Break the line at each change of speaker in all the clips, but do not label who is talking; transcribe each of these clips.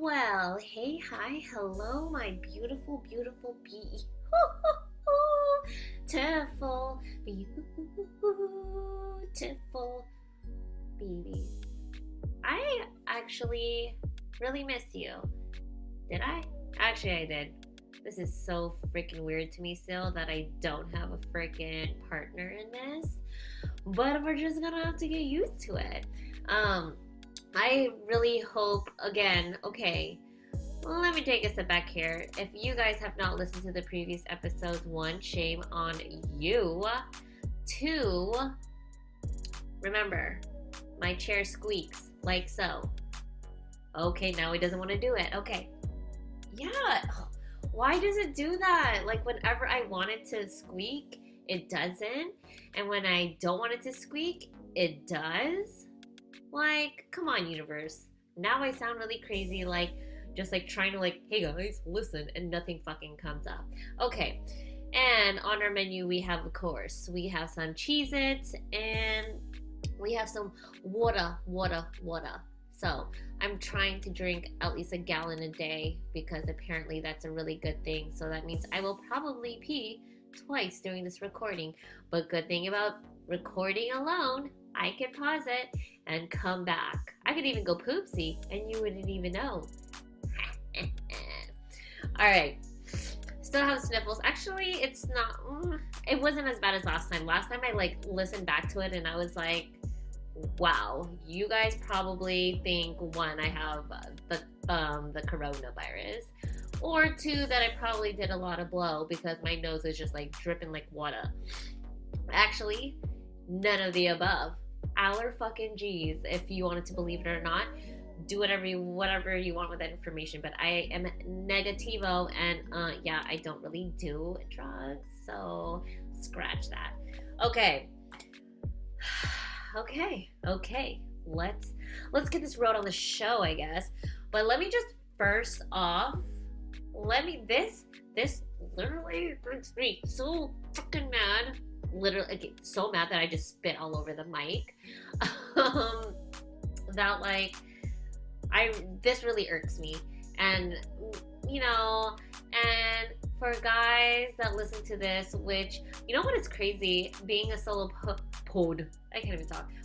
Well, hey, hi, hello, my beautiful, beautiful, beautiful, beautiful babies. I actually really miss you. Did I? Actually, I did. This is so freaking weird to me still that I don't have a freaking partner in this. But we're just gonna have to get used to it. Um, I really hope, again, okay, let me take a step back here. If you guys have not listened to the previous episodes, one, shame on you. Two, remember, my chair squeaks like so. Okay, now he doesn't want to do it. Okay. Yeah. Why does it do that? Like, whenever I want it to squeak, it doesn't. And when I don't want it to squeak, it does. Like, come on, universe. Now I sound really crazy, like, just like trying to, like, hey guys, listen, and nothing fucking comes up. Okay. And on our menu, we have, of course, we have some Cheez-Its and we have some water. So I'm trying to drink at least a gallon a day because apparently that's a really good thing. So that means I will probably pee twice during this recording. But good thing about recording alone, I can pause it and come back. I could even go poopsie and you wouldn't even know. Alright. Still have sniffles. Actually, it's not, it wasn't as bad as last time. Last time I like listened back to it and I was like, wow, you guys probably think one, I have the coronavirus, or two, that I probably did a lot of blow because my nose is just like dripping like water. Actually, none of the above. Aller fucking G's, if you wanted to believe it or not. Do whatever you want with that information, but I am negativo, and yeah, I don't really do drugs, so scratch that. Okay. Let's get this road on the show, I guess. But let me just first off, this literally makes me so fucking mad. Literally so mad that I just spit all over the mic. That like this really irks me. And and for guys that listen to this, which, you know what is crazy? Being a solo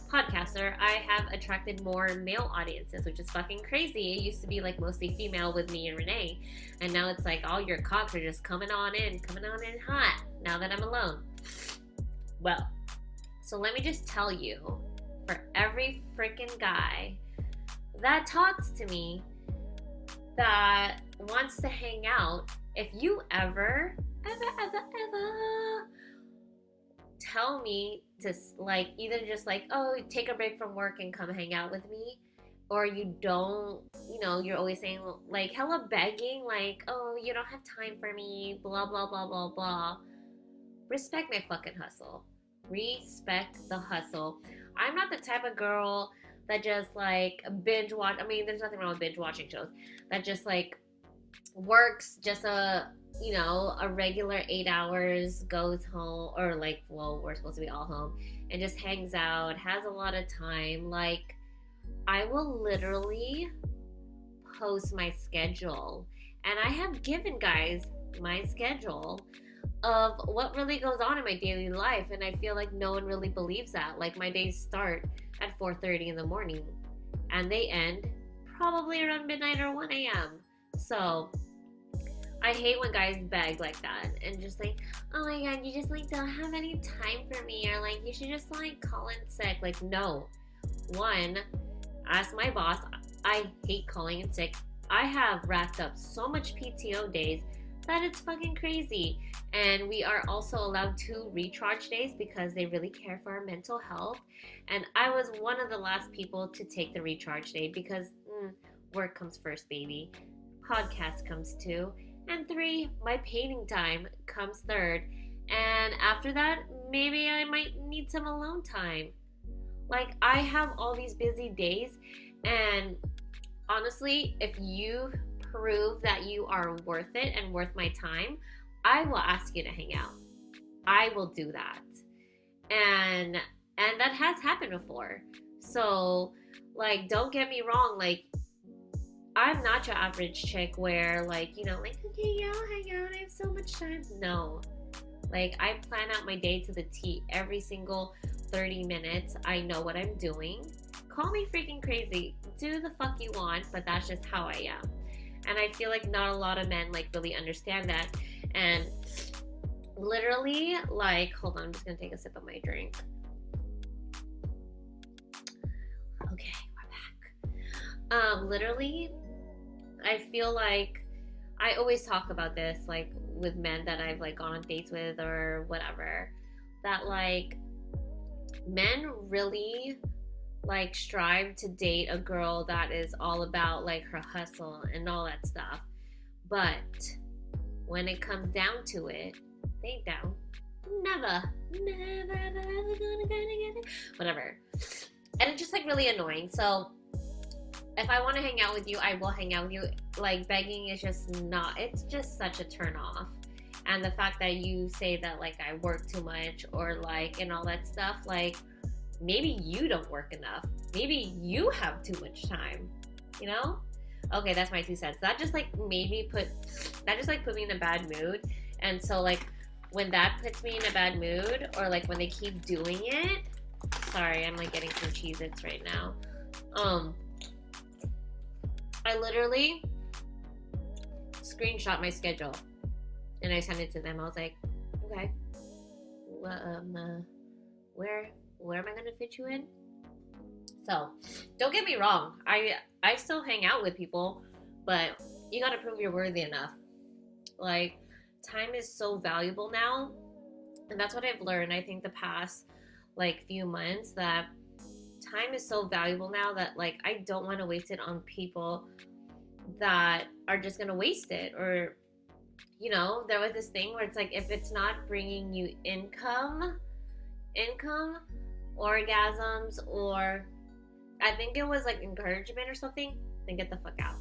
podcaster, I have attracted more male audiences, which is fucking crazy. It used to be like mostly female with me and Renee, and now it's like all your cocks are just coming on in hot now that I'm alone. Well, so let me just tell you, for every freaking guy that talks to me that wants to hang out, if you ever tell me to like either just like, oh, take a break from work and come hang out with me, or you don't, you're always saying like hella begging, like, oh, you don't have time for me, blah blah blah blah blah. Respect my fucking hustle. Respect the hustle. I'm not the type of girl that just like binge watch. I mean, there's nothing wrong with binge watching shows. That just like works just a regular 8 hours, goes home, or like, well, we're supposed to be all home, and just hangs out, has a lot of time. Like, I will literally post my schedule, and I have given guys my schedule of what really goes on in my daily life, and I feel like no one really believes that. Like, my days start at 4:30 in the morning and they end probably around midnight or 1 a.m. So I hate when guys beg like that and just like, oh my god, you just like don't have any time for me, or like you should just like call in sick. Like, no. One, ask my boss. I hate calling in sick. I have racked up so much PTO days that it's fucking crazy. And we are also allowed 2 recharge days because they really care for our mental health. And I was one of the last people to take the recharge day because work comes first, baby. Podcast comes 2. And 3, my painting time comes 3rd. And after that, maybe I might need some alone time. Like, I have all these busy days, and honestly, if you prove that you are worth it and worth my time, I will ask you to hang out. I will do that. And that has happened before. So, like, don't get me wrong, like, I'm not your average chick where like, you know, like, okay, yeah, I'll hang out, I have so much time. No. Like, I plan out my day to the T. Every single 30 minutes, I know what I'm doing. Call me freaking crazy. Do the fuck you want, but that's just how I am. And I feel like not a lot of men, like, really understand that. And literally, like, hold on, I'm just gonna take a sip of my drink. Okay, we're back. Literally, I feel like I always talk about this, like, with men that I've, like, gone on dates with or whatever, that, like, men really, like, strive to date a girl that is all about, like, her hustle and all that stuff. But when it comes down to it, they ain't down. Never gonna get it. Whatever. And it's just, like, really annoying. So if I want to hang out with you, I will hang out with you. Like, begging is just not, it's just such a turn off. And the fact that you say that, like, I work too much or, like, and all that stuff, like, maybe you don't work enough. Maybe you have too much time, you know? Okay, that's my 2 cents. That just, like, put me in a bad mood. And so, like, when that puts me in a bad mood, or, like, when they keep doing it, sorry, I'm, like, getting some Cheez-Its right now. I literally screenshot my schedule and I sent it to them. I was like, okay, well, where am I gonna fit you in? So don't get me wrong, I still hang out with people, but you gotta prove you're worthy enough. Like, time is so valuable now, and that's what I've learned, I think, the past, like, few months, that time is so valuable now that, like, I don't want to waste it on people that are just gonna waste it. Or, you know, there was this thing where it's like, if it's not bringing you income, orgasms, or I think it was like encouragement or something, then get the fuck out.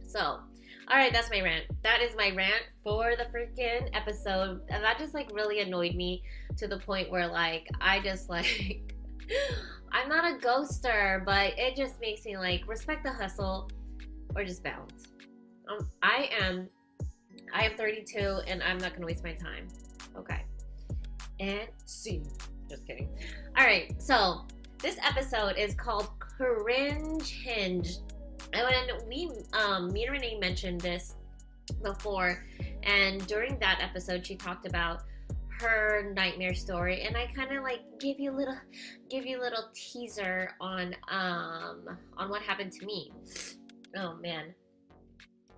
So, all right, that's my rant. That is my rant for the freaking episode. And that just, like, really annoyed me to the point where, like, I just, like, I'm not a ghoster, but it just makes me, like, respect the hustle or just bounce. I am 32 and I'm not gonna waste my time. Okay. And see. Just kidding. All right, so this episode is called Cringe Hinge. And when me and Renee mentioned this before, and during that episode, she talked about her nightmare story, and I kind of, like, give you a little teaser on what happened to me. Oh man,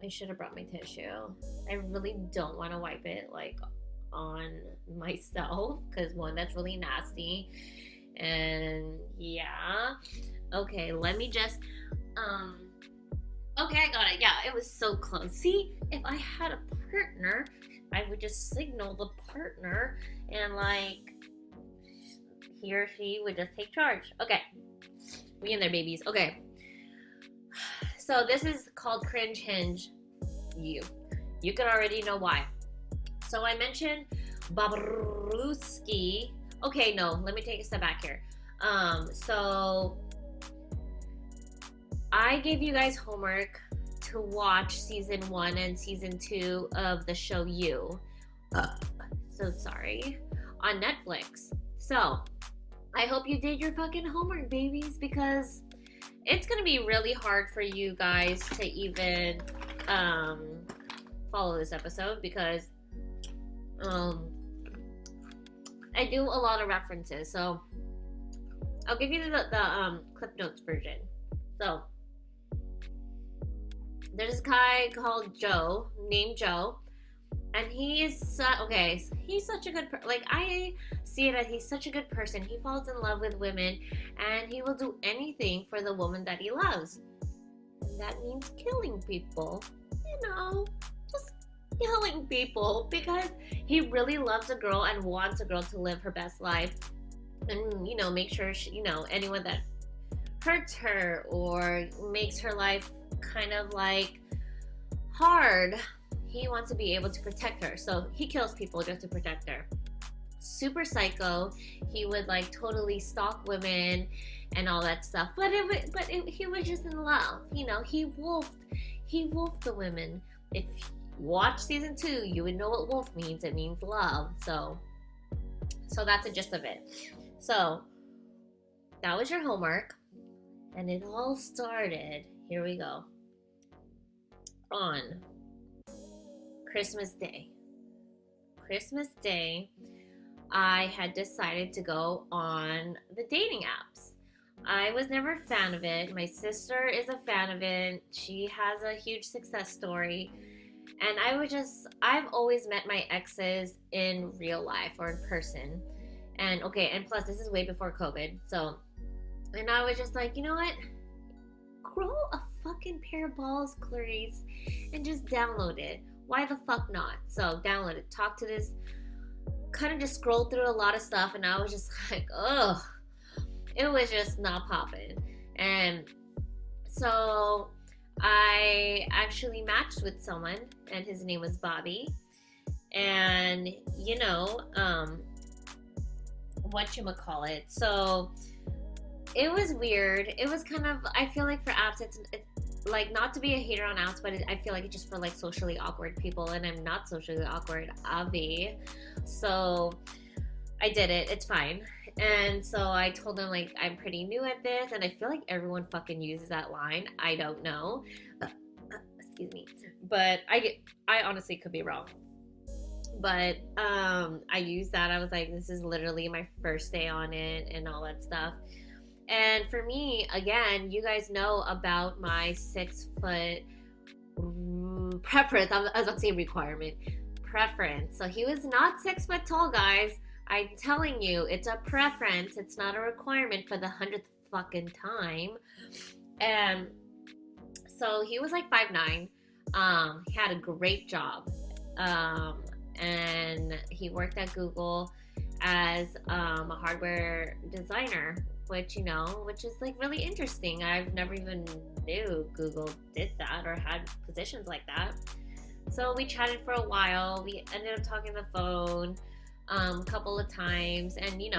I should have brought my tissue. I really don't want to wipe it, like, on myself, because, one, that's really nasty, and yeah. Okay, let me just okay, I got it. Yeah, it was so close. See, if I had a partner, I would just signal the partner, and, like, he or she would just take charge. Okay, we in there, babies. Okay, so this is called Cringe Hinge. You can already know why. So I mentioned Babruski. Okay, no, let me take a step back here. So I gave you guys homework to watch season 1 and season 2 of the show You. So sorry. On Netflix. So I hope you did your fucking homework, babies, because it's gonna be really hard for you guys to even follow this episode, because I do a lot of references. So I'll give you the Clip Notes version. So there's this guy named Joe, and he is he's such a good like, I see it as he's such a good person. He falls in love with women, and he will do anything for the woman that he loves. And that means killing people, just killing people, because he really loves a girl and wants a girl to live her best life, and make sure she, anyone that hurts her or makes her life kind of like hard, he wants to be able to protect her. So he kills people just to protect her. super psycho. He would like totally stalk women and all that stuff. He was just in love. You know, he wolfed the women. If you watch season 2, you would know what wolf means. It means love. So that's the gist of it. So that was your homework, and it all started. Here we go. On Christmas Day. I had decided to go on the dating apps. I was never a fan of it. My sister is a fan of it. She has a huge success story. And I've always met my exes in real life or in person. And plus this is way before COVID. And I was just like, you know what? Grow a fucking pair of balls, Clarice, and just download it. Why the fuck not? So download it. Talk to this. Kind of just scrolled through a lot of stuff, and I was just like, ugh. It was just not popping. And so I actually matched with someone, and his name was Bobby. And, whatchamacallit. So it was weird. It was kind of, I feel like for apps, it's like, not to be a hater on apps, but I feel like it's just for like socially awkward people, and I'm not socially awkward, Avi. So I did it. It's fine. And so I told him, like, I'm pretty new at this, and I feel like everyone fucking uses that line. I don't know. Excuse me. But I honestly could be wrong. But I used that. I was like, this is literally my first day on it and all that stuff. And for me, again, you guys know about my 6 foot preference. I was about to say requirement. Preference. So he was not 6 foot tall, guys. I'm telling you, it's a preference. It's not a requirement for the 100th fucking time. And so he was like 5'9". He had a great job. And he worked at Google as a hardware designer, which is like really interesting. I've never even knew Google did that or had positions like that. So we chatted for a while. We ended up talking on the phone a couple of times, and he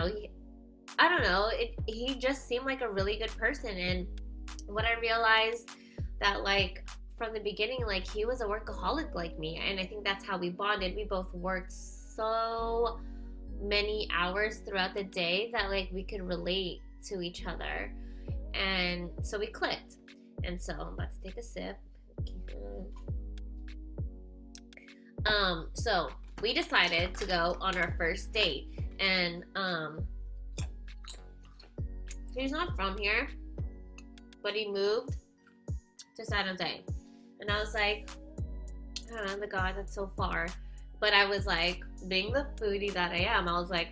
just seemed like a really good person. And what I realized that, like, from the beginning, like, he was a workaholic like me, and I think that's how we bonded. We both worked so many hours throughout the day that, like, we could relate to each other, and so we clicked. And so I'm about to take a sip. So we decided to go on our first date, and he's not from here, but he moved to San Jose, and I was like, oh my god, that's so far. But I was like, being the foodie that I am, I was like,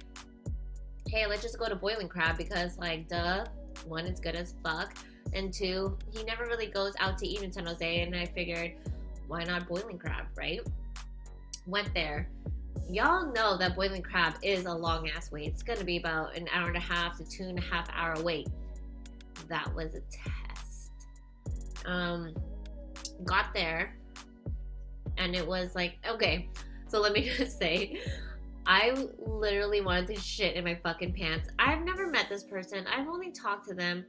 hey, let's just go to Boiling Crab, because, like, duh, 1, it's good as fuck, and 2, he never really goes out to eat in San Jose, and I figured, why not Boiling Crab, right? Went there. Y'all know that Boiling Crab is a long ass wait. It's gonna be about an hour and a half to 2.5 hour wait. That was a test. Got there, and it was like, okay, so let me just say, I literally wanted to shit in my fucking pants. I've never met this person. I've only talked to them.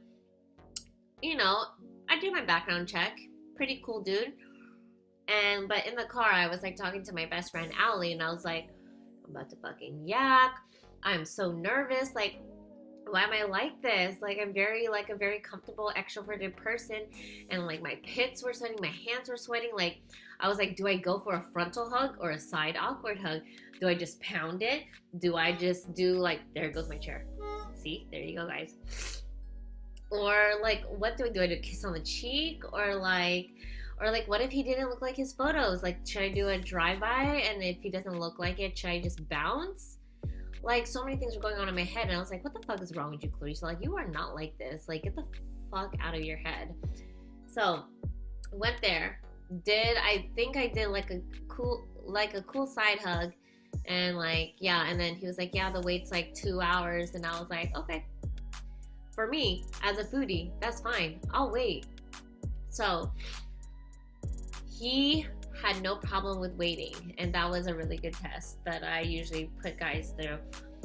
I did my background check. Pretty cool dude. But in the car, I was like talking to my best friend, Allie, and I was like, I'm about to fucking yak. I'm so nervous. Like, why am I like this? Like, I'm a very comfortable, extroverted person, and like my pits were sweating, my hands were sweating. Like, I was like, do I go for a frontal hug or a side awkward hug? Do I just pound it? Do I just do, like, there goes my chair. See, there you go, guys. Or like, what do I do? I do a kiss on the cheek, or like, what if he didn't look like his photos? Like, should I do a drive-by? And if he doesn't look like it, should I just bounce? Like, so many things were going on in my head, and I was like, what the fuck is wrong with you, Clarice? Like, you are not like this. Like, get the fuck out of your head. So, went there. I think I did like a cool side hug, and like, yeah, and then he was like, yeah, the wait's like 2 hours, and I was like, okay. For me, as a foodie, that's fine. I'll wait. So, he had no problem with waiting, and that was a really good test that I usually put guys through.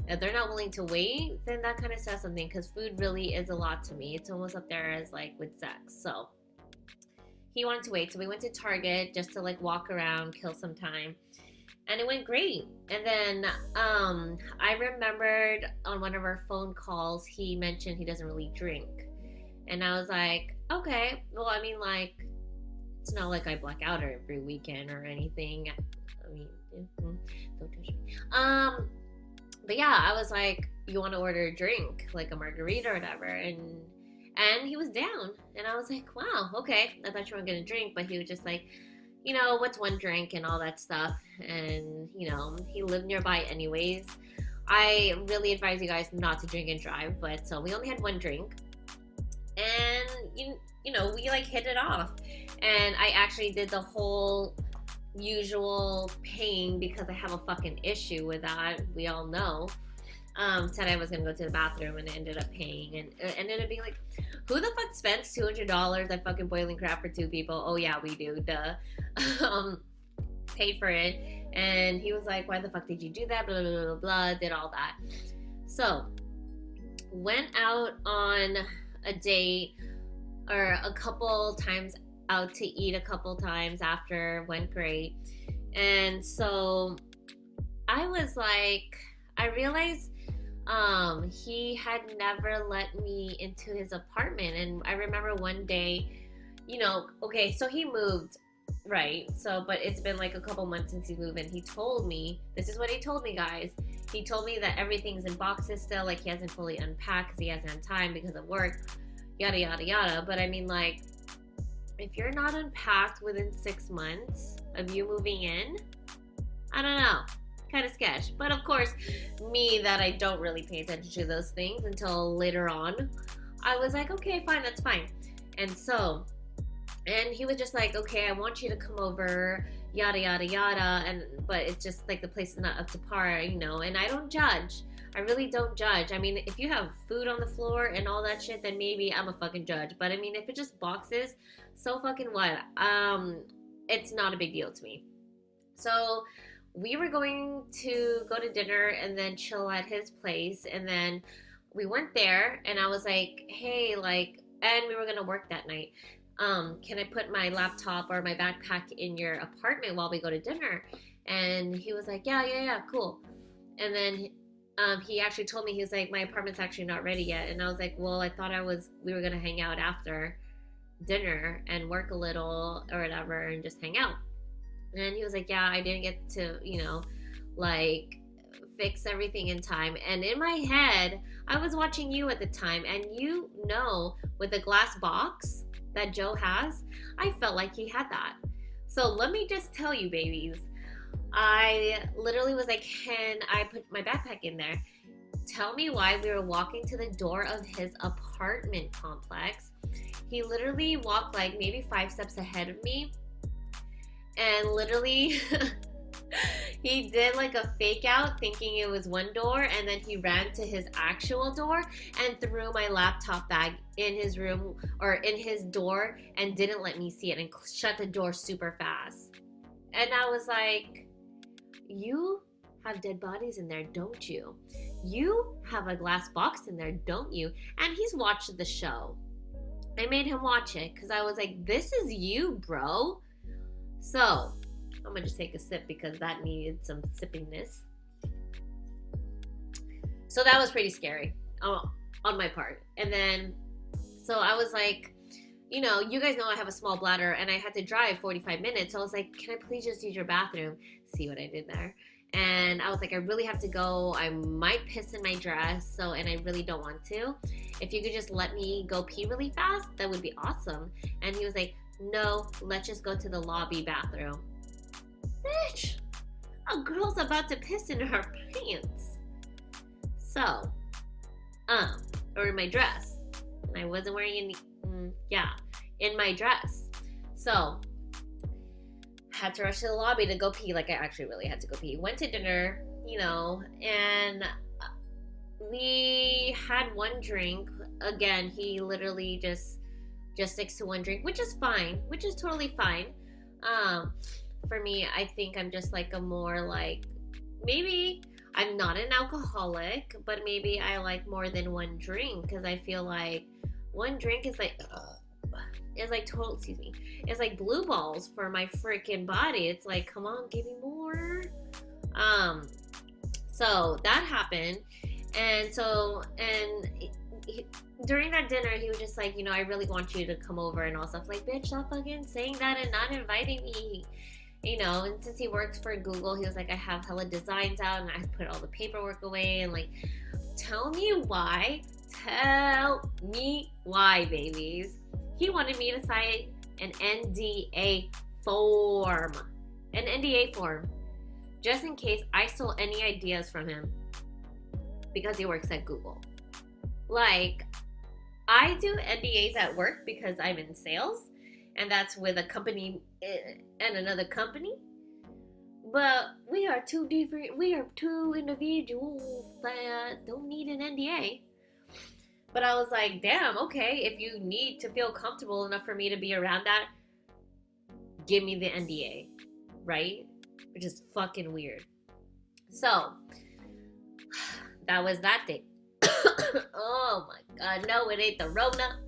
If they're not willing to wait, then that kind of says something, because food really is a lot to me. It's almost up there as like with sex. So he wanted to wait. So we went to Target just to like walk around, kill some time. And it went great. And then I remembered on one of our phone calls, he mentioned he doesn't really drink. And I was like, okay, well, I mean, like, it's not like I black out every weekend or anything. I mean, don't touch me. But yeah, I was like, you want to order a drink, like a margarita or whatever, and he was down, and I was like, wow, okay. I thought you weren't gonna drink, but he was just like, what's one drink and all that stuff, and he lived nearby anyways. I really advise you guys not to drink and drive, but so we only had one drink, and we like hit it off, and I actually did the whole usual paying because I have a fucking issue with that. We all know. Said I was gonna go to the bathroom and ended up paying, and it ended up being like, who the fuck spends $200 at fucking Boiling Crab for two people? Oh yeah, we do. Duh. Paid for it, and he was like, why the fuck did you do that? Blah blah blah blah blah. Did all that. So went out on a date or a couple times out to eat a couple times after, went great. And so I was like, I realized he had never let me into his apartment. And I remember one day, okay, so he moved, right? So, but it's been like a couple months since he moved, and he told me, this is what he told me, guys. He told me that everything's in boxes still, like he hasn't fully unpacked because he hasn't had time because of work, yada, yada, yada. But I mean, like, if you're not unpacked within 6 months of you moving in, I don't know, kind of sketch. But of course, me, that I don't really pay attention to those things until later on, I was like, okay, fine, that's fine. And so, and he was just like, okay, I want you to come over, yada, yada, yada. But it's just like the place is not up to par, and I don't judge. I really don't judge. I mean, if you have food on the floor and all that shit, then maybe I'm a fucking judge. But I mean, if it's just boxes, so fucking what? It's not a big deal to me. So we were going to go to dinner and then chill at his place. And then we went there, and I was like, hey, like, and we were going to work that night. Can I put my laptop or my backpack in your apartment while we go to dinner? And he was like, yeah, cool. And then he actually told me, he was like, my apartment's actually not ready yet. And I was like, well, I thought we were going to hang out after dinner and work a little or whatever and just hang out. And he was like, yeah, I didn't get to, like fix everything in time. And in my head, I was watching you at the time, and with the glass box that Joe has, I felt like he had that. So let me just tell you, babies, I literally was like, can I put my backpack in there? Tell me why we were walking to the door of his apartment complex. He literally walked like maybe 5 steps ahead of me, and literally he did like a fake out thinking it was one door, and then he ran to his actual door and threw my laptop bag in his room or in his door and didn't let me see it and shut the door super fast. And I was like, you have dead bodies in there, don't you? You have a glass box in there, don't you? And he's watched the show. I made him watch it because I was like, this is you, bro. So I'm gonna just take a sip because that needed some sippiness. So that was pretty scary on my part. And then, so I was like, you guys know I have a small bladder, and I had to drive 45 minutes. So I was like, can I please just use your bathroom? See what I did there? And I was like, I really have to go. I might piss in my dress, and I really don't want to. If you could just let me go pee really fast, that would be awesome. And he was like, no, let's just go to the lobby bathroom. Bitch, a girl's about to piss in her pants. So, or in my dress. And I wasn't wearing any, in my dress. So, had to rush to the lobby to go pee. Like, I actually really had to go pee. Went to dinner, and we had one drink. Again, he literally just sticks to one drink, which is fine, which is totally fine. For me, I think I'm just like a more like, maybe I'm not an alcoholic, but maybe I like more than one drink because I feel like one drink is like total, excuse me, it's like blue balls for my freaking body. It's like, come on, give me more. So that happened, and during that dinner, he was just like, I really want you to come over and all stuff. Like, bitch, stop fucking saying that and not inviting me. And since he works for Google, he was like, I have hella designs out and I put all the paperwork away and like, tell me why, babies. He wanted me to sign an NDA form, just in case I stole any ideas from him because he works at Google. Like, I do NDAs at work because I'm in sales, and that's with a company and another company. But we are two individuals that don't need an NDA. But I was like, damn, okay, if you need to feel comfortable enough for me to be around that, give me the NDA, right? Which is fucking weird. So, that was that day. Oh my god, no, it ain't the Rona.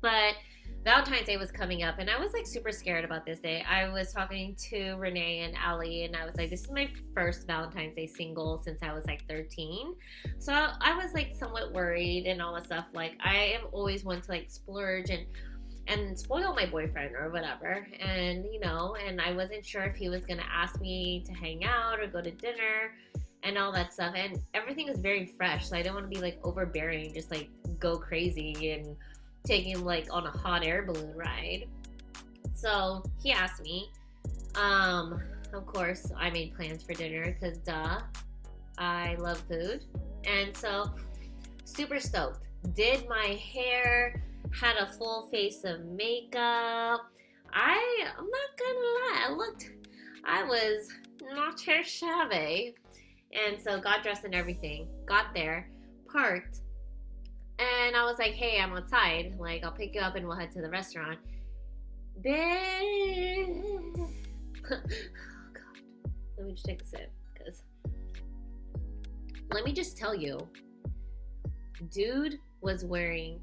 But Valentine's Day was coming up, and I was like super scared about this day. I was talking to Renee and Allie, and I was like, this is my first Valentine's Day single since I was like 13. So I was like somewhat worried and all that stuff. Like, I am always one to like splurge and spoil my boyfriend or whatever. And, and I wasn't sure if he was going to ask me to hang out or go to dinner and all that stuff. And everything was very fresh, so I didn't want to be like overbearing, just like go crazy and taking like on a hot air balloon ride. So he asked me. Of course, I made plans for dinner because I love food. And so, super stoked. Did my hair, had a full face of makeup. I'm not gonna lie, I was not too shabby. And so got dressed and everything. Got there, parked. And I was like, hey, I'm outside. Like, I'll pick you up and we'll head to the restaurant. Oh, God. Let me just take a sip. Because let me just tell you, dude was wearing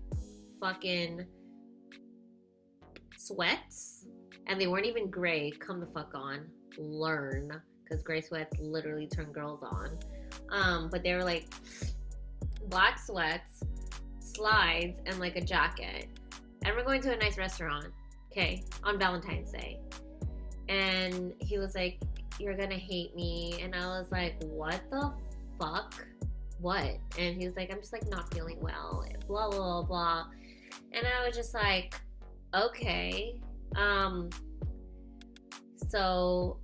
fucking sweats. And they weren't even gray. Come the fuck on. Learn. Because gray sweats literally turn girls on. But they were like black sweats, slides, and like a jacket. And we're going to a nice restaurant, okay, on Valentine's Day. And he was like, you're gonna hate me. And I was like, what the fuck? What? And he was like, I'm just like not feeling well, blah, blah, blah, blah. And I was just like, okay. So,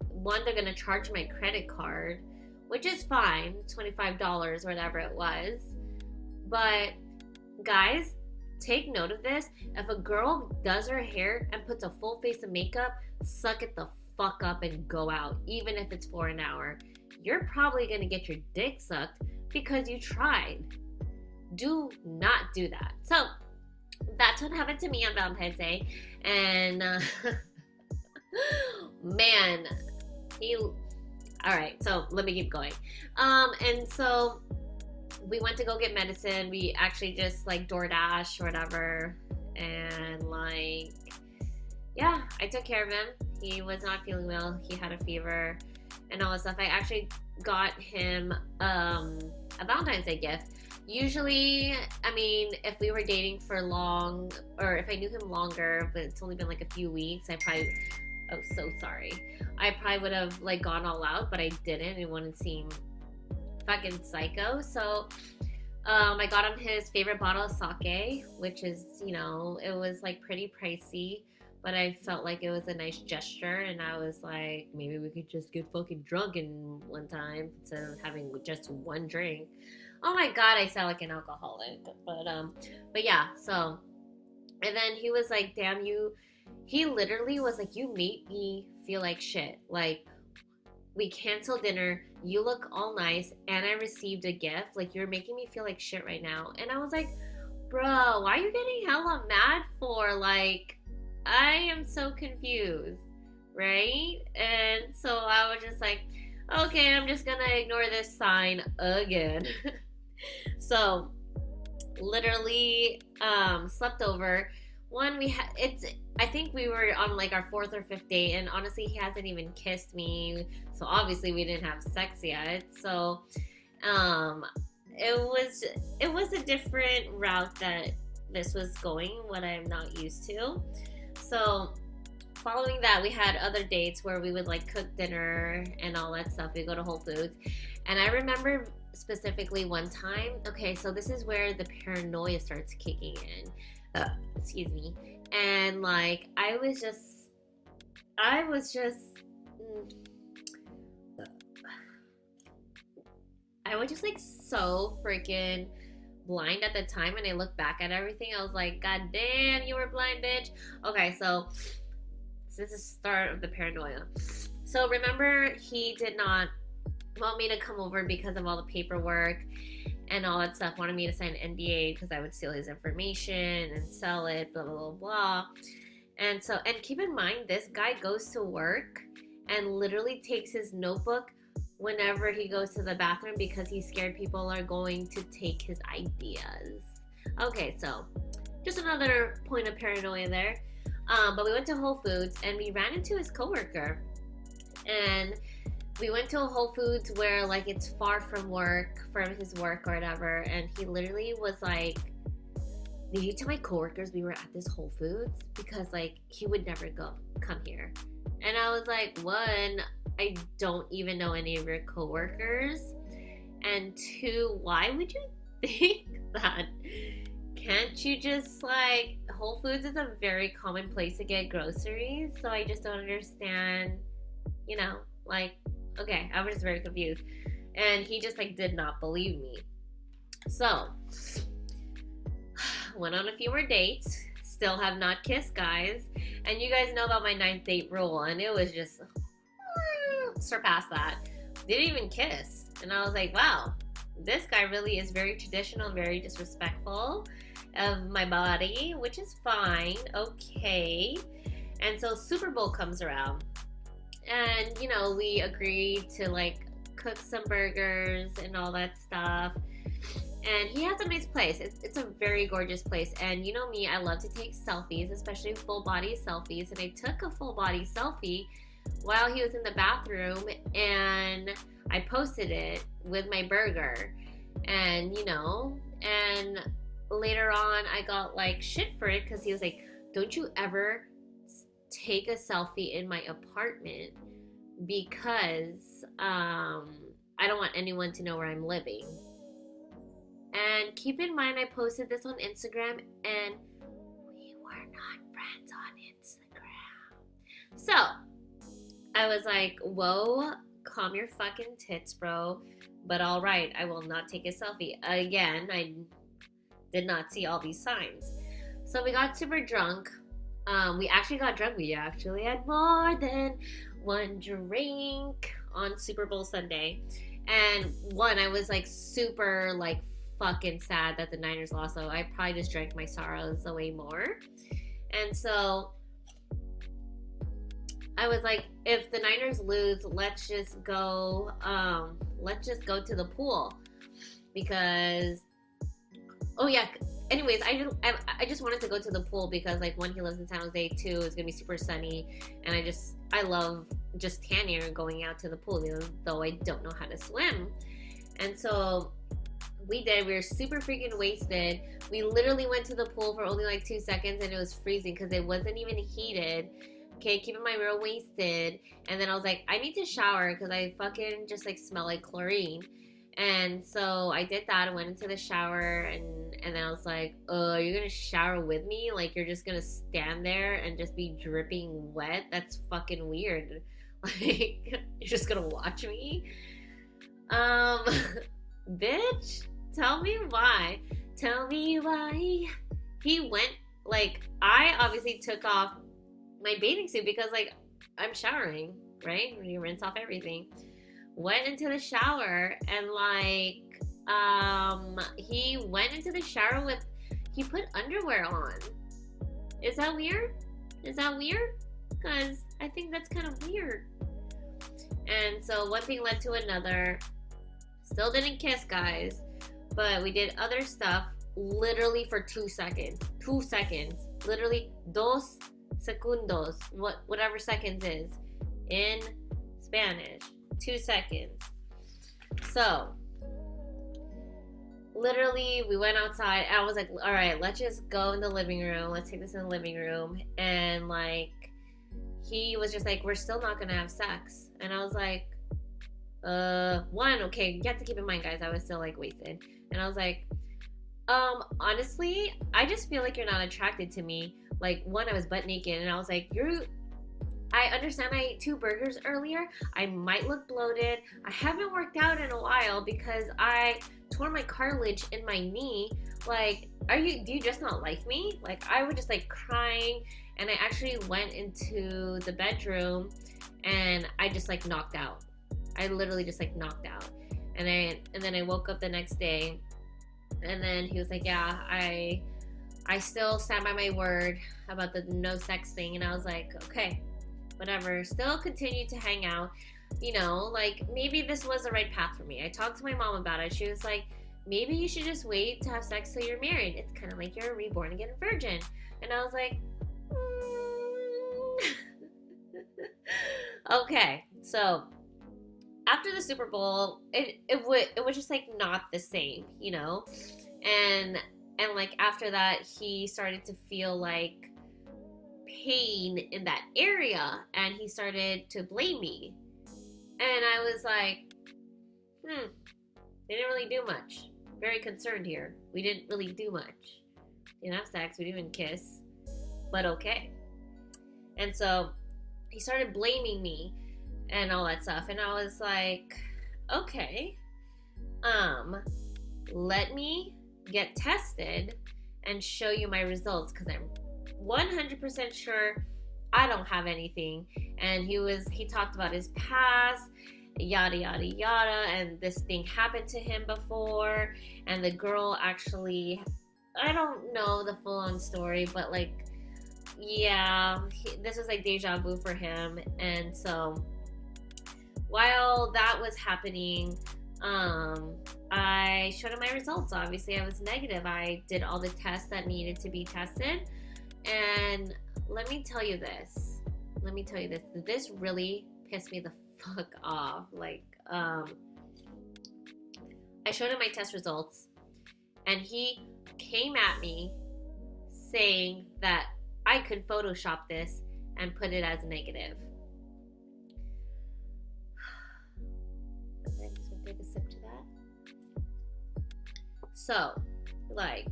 one, they're gonna charge my credit card, which is fine, $25 or whatever it was. But guys, take note of this. If a girl does her hair and puts a full face of makeup, suck it the fuck up and go out, even if it's for an hour. You're probably gonna get your dick sucked because you tried. Do not do that. So that's what happened to me on Valentine's Day. And man, alright, so let me keep going. And so we went to go get medicine. We actually just like DoorDash or whatever. And like, yeah, I took care of him. He was not feeling well. He had a fever and all that stuff. I actually got him a Valentine's Day gift. Usually, I mean, if we were dating for long, or if I knew him longer, but it's only been like a few weeks, I probably would have like gone all out, but I didn't. It wouldn't seem fucking psycho. So I got him his favorite bottle of sake, which is, it was like pretty pricey, but I felt like it was a nice gesture. And I was like, maybe we could just get fucking drunk in one time instead of having just one drink. Oh my god, I sound like an alcoholic. But yeah, so, and then he was like, damn, he literally was like, you made me feel like shit. Like, we canceled dinner, you look all nice, and I received a gift. Like, you're making me feel like shit right now. And I was like, bro, why are you getting hella mad for? Like, I am so confused. right? And so I was just like, okay, I'm just gonna ignore this sign again. So literally slept over. One, we had it's I think we were on like our fourth or fifth date, and honestly he hasn't even kissed me, so obviously we didn't have sex yet. So um it was it was a different route that this was going, what I'm not used to. So following that, we had other dates where we would like cook dinner and all that stuff. We go to Whole Foods, and I remember specifically one time. Okay, so this is where the paranoia starts kicking in. Excuse me. And like I was just, mm, I was just like so freaking blind at the time. And I look back at everything, I was like, God damn, you were blind, bitch. Okay, so this is the start of the paranoia. So remember, he did not want me to come over because of all the paperwork and all that stuff. Wanted me to sign an NDA because I would steal his information and sell it, blah, blah, blah, blah. And so, and keep in mind, this guy goes to work and literally takes his notebook whenever he goes to the bathroom because he's scared people are going to take his ideas. Okay, so just another point of paranoia there. But we went to Whole Foods and we ran into his coworker. And we went to a Whole Foods where like it's far from his work or whatever. And he literally was like, did you tell my coworkers we were at this Whole Foods? Because like he would never come here. And I was like, one, I don't even know any of your coworkers. And two, why would you think that? Can't you just like, Whole Foods is a very common place to get groceries, so I just don't understand, like, okay, I was just very confused. And he just like did not believe me. So went on a few more dates, still have not kissed, guys. And you guys know about my 9th date rule, and it was just surpassed that. Didn't even kiss. And I was like, wow, this guy really is very traditional, very disrespectful of my body, which is fine, okay. And so Super Bowl comes around, and we agreed to like cook some burgers and all that stuff. And he has a nice place. It's a very gorgeous place. And you know me, I love to take selfies, especially full body selfies. And I took a full body selfie while he was in the bathroom, and I posted it with my burger. And and later on I got like shit for it because he was like, don't you ever take a selfie in my apartment because I don't want anyone to know where I'm living. And keep in mind, I posted this on Instagram and we were not friends on Instagram. So I was like, whoa, calm your fucking tits, bro. But all right, I will not take a selfie. Again, I did not see all these signs. So we got super drunk. We actually got drunk. We actually had more than one drink on Super Bowl Sunday. And one, I was like super like fucking sad that the Niners lost. So I probably just drank my sorrows away more. And so I was like, if the Niners lose, let's just go to the pool. Because, oh yeah, anyways, I just wanted to go to the pool because like one, he lives in San Jose, two, it's gonna be super sunny, and I love just tanning and going out to the pool, even though I don't know how to swim. And so we were super freaking wasted. We literally went to the pool for only like 2 seconds and it was freezing because it wasn't even heated. Okay, keep in mind we were wasted. And then I was like, I need to shower because I fucking just like smell like chlorine. And so I did that. I went into the shower and then I was like, oh, you're gonna shower with me? Like you're just gonna stand there and just be dripping wet? That's fucking weird. Like you're just gonna watch me? Bitch, tell me why. Tell me why. He went, like, I obviously took off my bathing suit because like I'm showering, right? You rinse off everything. Went into the shower and like he went into the shower with, he put underwear on. Is that weird? Is that weird? because I think that's kind of weird. And so one thing led to another. Still didn't kiss, guys, but we did other stuff literally for 2 seconds. 2 seconds. Literally, dos segundos. Whatever seconds is in Spanish. 2 seconds. So, literally, we went outside. And I was like, all right, let's just go in the living room. Let's take this in the living room. And, like, he was just like, we're still not going to have sex. And I was like, okay, you have to keep in mind, guys, I was still, like, wasted. And I was like, honestly, I just feel like you're not attracted to me. Like, one, I was butt naked. And I was like, I understand I ate 2 burgers earlier. I might look bloated. I haven't worked out in a while because I tore my cartilage in my knee. Like, do you just not like me? Like, I was just like crying, and I actually went into the bedroom and I just like knocked out. I literally just like knocked out. And then I woke up the next day, and then he was like, yeah, I still stand by my word about the no sex thing. And I was like, okay, whatever. Still continued to hang out. You know, like, maybe this was the right path for me. I talked to my mom about it. She was like, maybe you should just wait to have sex till you're married. It's kind of like you're a reborn again virgin. And I was like, okay. So after the Super Bowl, it was just like not the same, you know? And like after that, he started to feel like pain in that area, and he started to blame me. And I was like, they didn't really do much. Very concerned here. We didn't really do much. Didn't have sex, we didn't even kiss. But okay. And so he started blaming me and all that stuff. And I was like, okay, let me get tested and show you my results, because I'm 100% sure I don't have anything. And he talked about his past, yada yada yada, and this thing happened to him before, and the girl actually, I don't know the full-on story, but like, yeah, this was like deja vu for him. And so while that was happening, I showed him my results. Obviously I was negative. I did all the tests that needed to be tested. And let me tell you this. This really pissed me the fuck off. Like, I showed him my test results, and he came at me saying that I could Photoshop this and put it as negative. I'm just gonna take a sip to that. So, like,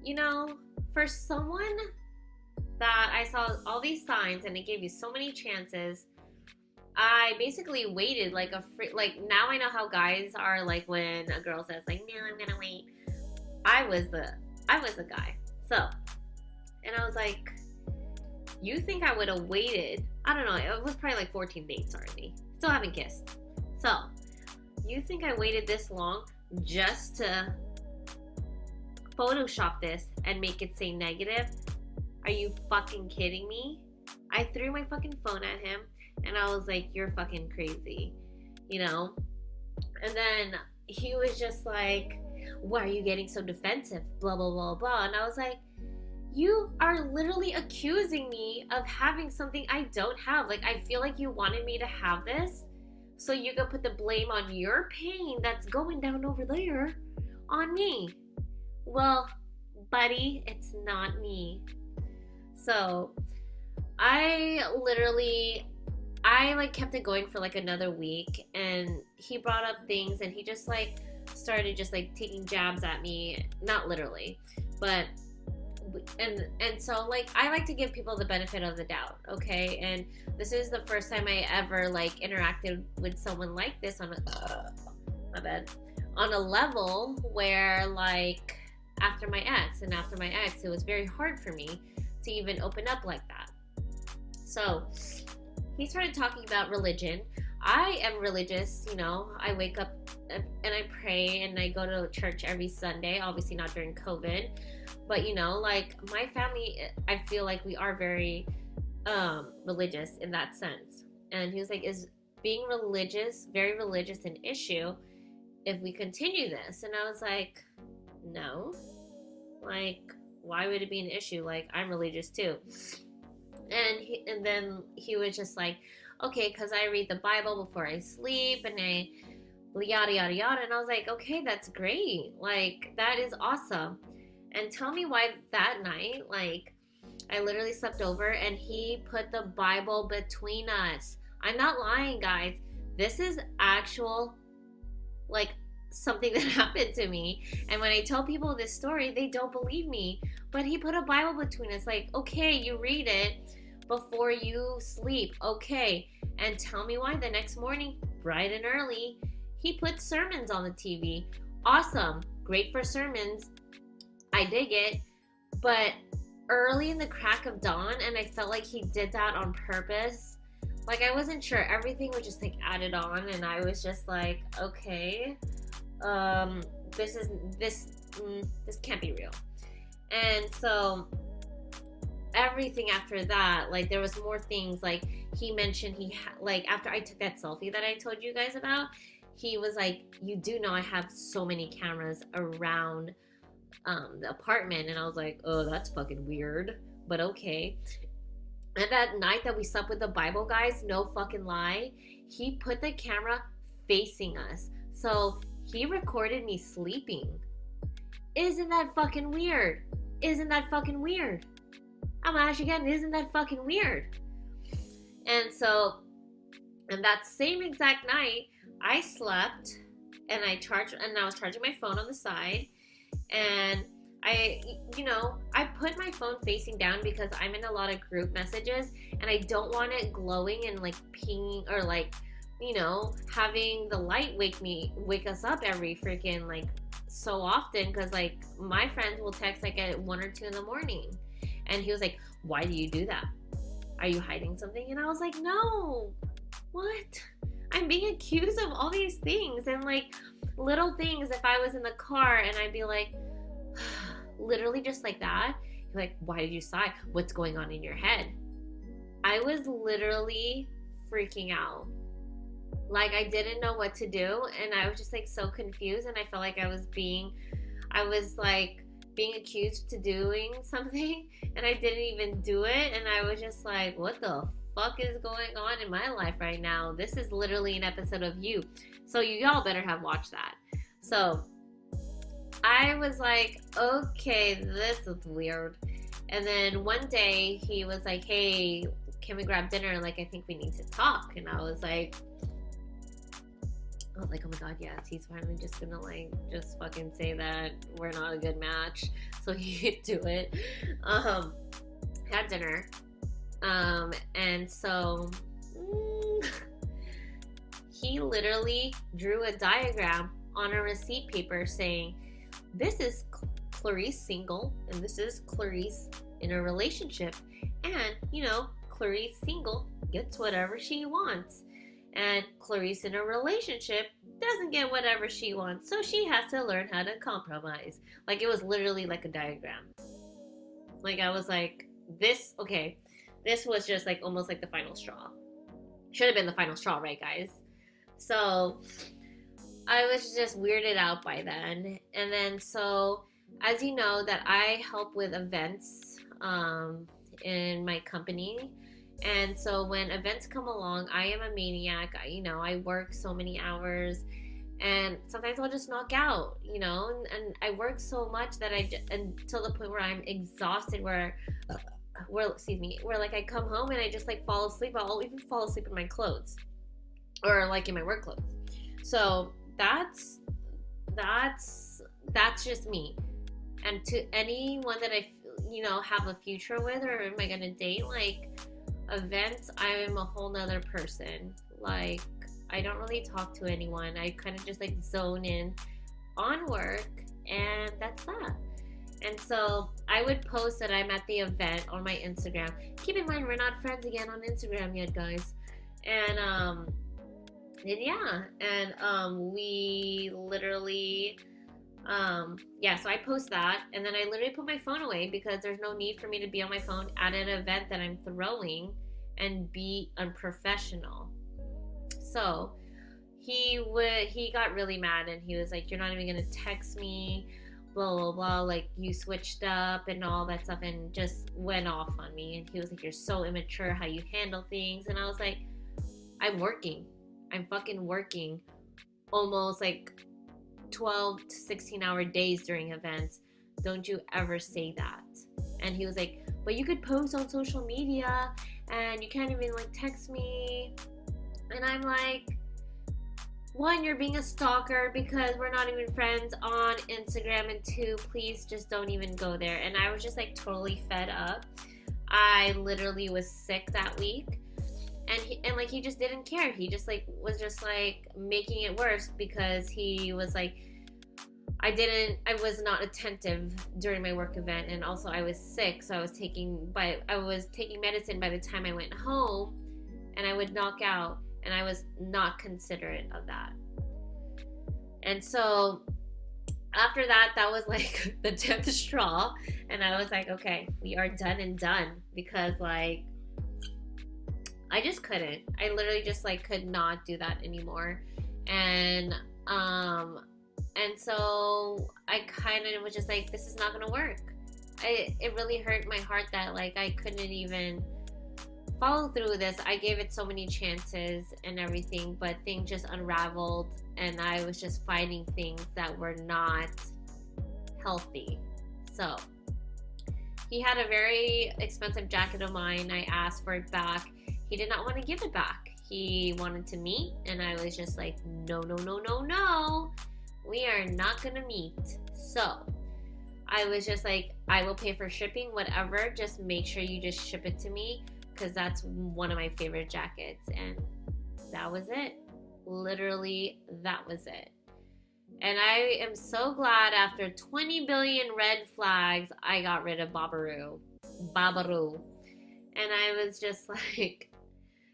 you know, for someone that I saw all these signs and it gave you so many chances, I basically waited like now I know how guys are, like when a girl says like, no, I'm gonna wait. I was the guy. So, and I was like, you think I would have waited? I don't know. It was probably like 14 dates already. Still haven't kissed. So, you think I waited this long just to Photoshop this and make it say negative? Are you fucking kidding me? I threw my fucking phone at him, and I was like, you're fucking crazy, you know? And then he was just like, why are you getting so defensive? Blah, blah, blah, blah. And I was like, you are literally accusing me of having something I don't have. Like, I feel like you wanted me to have this so you could put the blame on your pain that's going down over there on me. Well, buddy, it's not me. So I like kept it going for like another week, and he brought up things, and he just like started just like taking jabs at me, not literally, but and so like I like to give people the benefit of the doubt, okay? And this is the first time I ever like interacted with someone like this on a level where, like, after my ex, it was very hard for me to even open up like that. So he started talking about religion. I am religious, you know. I wake up and I pray, and I go to church every Sunday, obviously not during COVID, but you know, like, my family, I feel like we are very religious in that sense. And he was like, is being religious, very religious, an issue if we continue this? And I was like, no. Like, why would it be an issue? Like, I'm religious too. And then he was just like, okay, because I read the Bible before I sleep, and I yada yada yada. And I was like, okay, that's great. Like, that is awesome. And tell me why that night, like, I literally slept over and he put the Bible between us. I'm not lying, guys. This is actual, like, something that happened to me. And when I tell people this story, they don't believe me. But he put a Bible between us. Like, okay, you read it before you sleep. Okay. And tell me why the next morning, bright and early, he put sermons on the TV. Awesome. Great for sermons. I dig it. But early in the crack of dawn, and I felt like he did that on purpose. Like, I wasn't sure. Everything was just, like, added on, and I was just like, okay, this can't be real. And so everything after that, like, there was more things. Like, he mentioned like, after I took that selfie that I told you guys about, he was like, you do know I have so many cameras around the apartment. And I was like, oh, that's fucking weird, but okay. And that night that we slept with the Bible guys, no fucking lie, he put the camera facing us. So he recorded me sleeping. Isn't that fucking weird? Isn't that fucking weird? I'm gonna ask you again, isn't that fucking weird? And so, and that same exact night, I slept and I was charging my phone on the side. And I put my phone facing down because I'm in a lot of group messages and I don't want it glowing and like pinging or like, having the light wake us up every freaking like so often, because like my friends will text like at 1 or 2 in the morning. And he was like, why do you do that? Are you hiding something? And I was like, no, what? I'm being accused of all these things, and like little things. If I was in the car and I'd be like, literally just like that, you're like, why did you sigh? What's going on in your head? I was literally freaking out. Like, I didn't know what to do, and I was just like so confused, and I felt like I was being accused to doing something, and I didn't even do it. And I was just like, what the fuck is going on in my life right now? This is literally an episode of You. So y'all better have watched that. So I was like, okay, this is weird. And then one day he was like, hey, can we grab dinner? Like, I think we need to talk. And I was like, oh my God, yes. He's finally just gonna like just fucking say that we're not a good match, so he could do it. Had dinner. And so he literally drew a diagram on a receipt paper saying, this is Clarice single, and this is Clarice in a relationship. And, Clarice single gets whatever she wants. And Clarice in a relationship doesn't get whatever she wants. So she has to learn how to compromise. Like, it was literally like a diagram. Like, I was like, this was just like almost like the final straw. Should have been the final straw, right, guys? So I was just weirded out by then. And then, so as you know, that I help with events in my company. And so when events come along, I am a maniac. I work so many hours, and sometimes I'll just knock out, and I work so much that until the point where I'm exhausted, where like I come home and I just like fall asleep. I'll even fall asleep in my clothes or like in my work clothes. So that's just me. And to anyone that I, have a future with, or am I going to date, like, events, I am a whole nother person. Like, I don't really talk to anyone. I kind of just like zone in on work, and that's that. And so I would post that I'm at the event on my Instagram. Keep in mind, we're not friends again on Instagram yet, guys. And we literally Yeah, so I post that, and then I literally put my phone away because there's no need for me to be on my phone at an event that I'm throwing and be unprofessional. So he got really mad, and he was like, "You're not even gonna text me, blah blah blah, like you switched up and all that stuff," and just went off on me. And he was like, "You're so immature how you handle things," and I was like, "I'm working. I'm fucking working almost like 12 to 16-hour days during events. Don't you ever say that." And he was like, "But you could post on social media and you can't even like text me." And I'm like, one, you're being a stalker because we're not even friends on Instagram, and two, please just don't even go there. And I was just like totally fed up. I literally was sick that week. And he just didn't care. He just like was just like making it worse because he was like, I was not attentive during my work event, and also I was sick, so I was taking medicine by the time I went home, and I would knock out, and I was not considerate of that. And so after that was like the 10th straw, and I was like, okay, we are done and done, because like I just couldn't. I literally just like could not do that anymore. And so I kind of was just like, this is not gonna work. It really hurt my heart that like I couldn't even follow through with this. I gave it so many chances and everything, but things just unraveled, and I was just fighting things that were not healthy. So he had a very expensive jacket of mine. I asked for it back. He did not want to give it back. He wanted to meet, and I was just like, no. We are not gonna meet. So I was just like, I will pay for shipping, whatever. Just make sure you just ship it to me, because that's one of my favorite jackets. And that was it. Literally, that was it. And I am so glad after 20 billion red flags, I got rid of Babaru. And I was just like,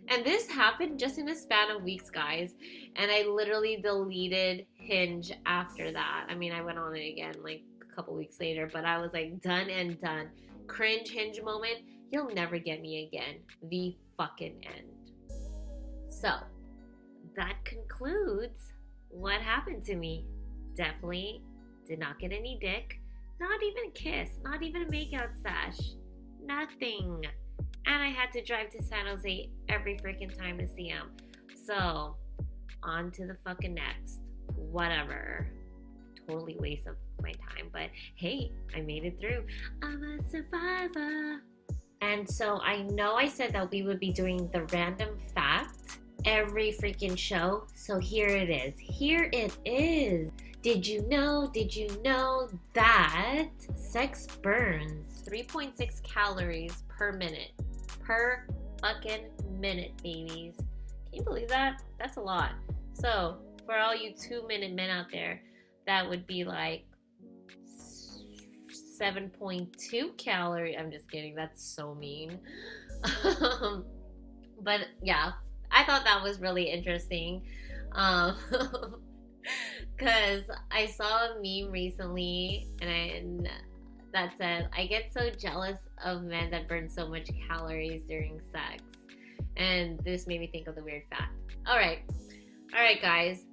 and this happened just in a span of weeks, guys. And I literally deleted Hinge after that. I mean, I went on it again like a couple weeks later, but I was like, done and done. Cringe Hinge moment. You'll never get me again. The fucking end. So that concludes what happened to me. Definitely did not get any dick. Not even a kiss. Not even a makeout sash. Nothing. And I had to drive to San Jose every freaking time to see him. So, on to the fucking next. Whatever. Totally waste of my time. But hey, I made it through. I'm a survivor. And so I know I said that we would be doing the random fact every freaking show. So here it is. Did you know that sex burns 3.6 calories per minute? Per fucking minute, babies. Can you believe that? That's a lot. So, for all you 2-minute men out there, that would be like 7.2 calories. I'm just kidding. That's so mean. But yeah, I thought that was really interesting. Because I saw a meme recently, and that said, I get so jealous of men that burn so much calories during sex. And this made me think of the weird fact. Alright guys,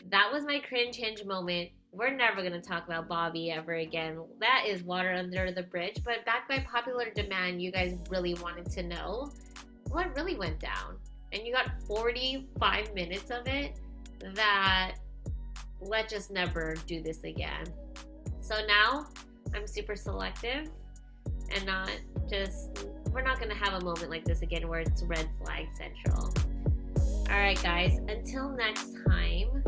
that was my cringe Hinge moment. We're never going to talk about Bobby ever again. That is water under the bridge. But back by popular demand, you guys really wanted to know what really went down. And you got 45 minutes of it. That, let's just never do this again. So now I'm super selective and we're not going to have a moment like this again where it's red flag central. Alright guys, until next time,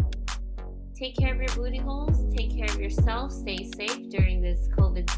take care of your booty holes, take care of yourself, stay safe during this COVID